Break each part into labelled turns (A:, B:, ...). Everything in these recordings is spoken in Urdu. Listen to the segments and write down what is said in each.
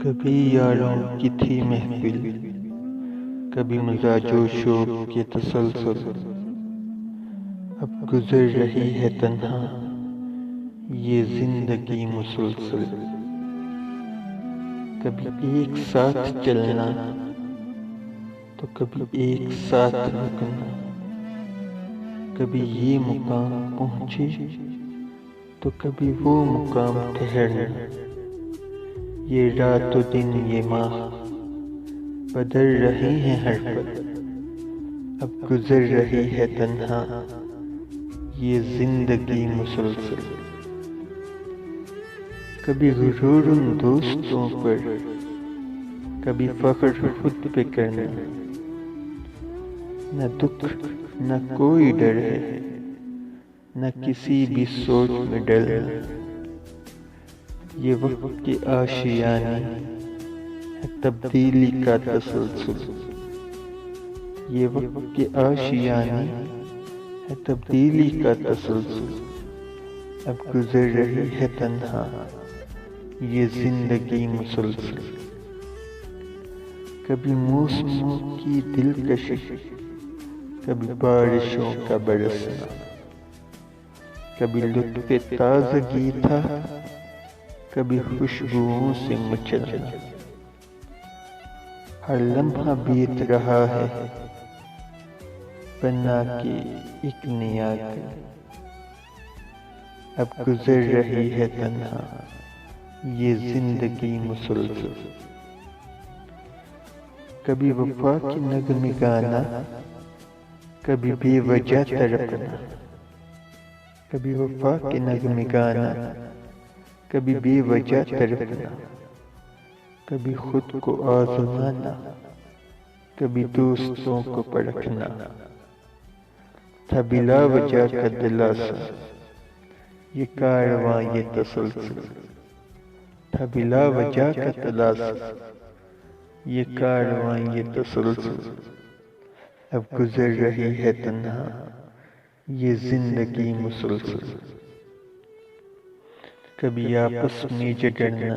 A: کبھی یاروں کی تھی محفل، کبھی مزاج و شوق کے تسلسل، اب گزر رہی ہے تنہا یہ زندگی مسلسل۔ کبھی ایک ساتھ چلنا تو کبھی ایک ساتھ رکنا، کبھی یہ مقام پہنچے تو کبھی وہ مقام ٹھہرنا۔ یہ رات و دن یہ ماہ بدل رہی ہیں ہر پل، اب گزر رہی ہے تنہا یہ زندگی مسلسل۔ کبھی غرور ان دوستوں پر، کبھی فخر خود پہ کرنا، نہ دکھ نہ کوئی ڈر ہے، نہ کسی بھی سوچ میں ڈرنا۔ یہ وقت کی آشیانے ہے تبدیلی کا تسلسل، یہ وقت کی آشیانے ہے تبدیلی کا تسلسل، اب گزر رہی ہے تنہا یہ زندگی مسلسل۔ کبھی موسموں کی دلکشی، کبھی بارشوں کا برسنا، کبھی لطف تازگی تھا، کبھی خوشبوؤں سے مچلنا۔ ہر لمحہ بیت رہا ہے بنا کے ایک نیا گھر، اب گزر رہی ہے تنہا یہ زندگی مسلسل۔ کبھی وفا کی نغمے گانا، کبھی بے وجہ تڑپنا، کبھی وفا کے نغمے گانا، کبھی بے وجہ تڑپنا، کبھی خود کو آزمانا، کبھی دوستوں کو پرکھنا۔ تھا بلا وجہ کا دلاسا یہ کارواں یہ تسلسل، تھا بلا وجہ کا دلاسا یہ کارواں یہ تسلسل، اب گزر رہی ہے تنہا یہ زندگی مسلسل۔ کبھی آپس میں جگڑنا،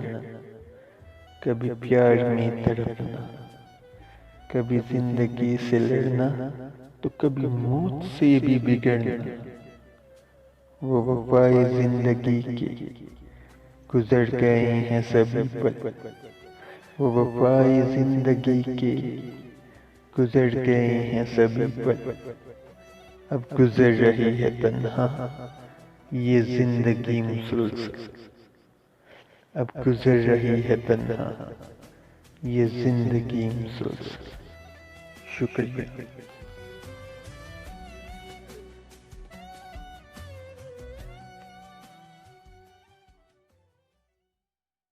A: کبھی پیار میں تڑپنا، کبھی زندگی سے لڑنا تو کبھی موت سے بھی بگڑنا۔ وہ وفائے زندگی کے گزر گئے ہیں سبھی پل، وہ وفائے زندگی کے گزر گئے ہیں سبھی پل، اب گزر رہی ہے تنہا یہ زندگی مسلسل، اب گزر رہی ہے تنہا یہ زندگی مسلسل۔ شکریہ۔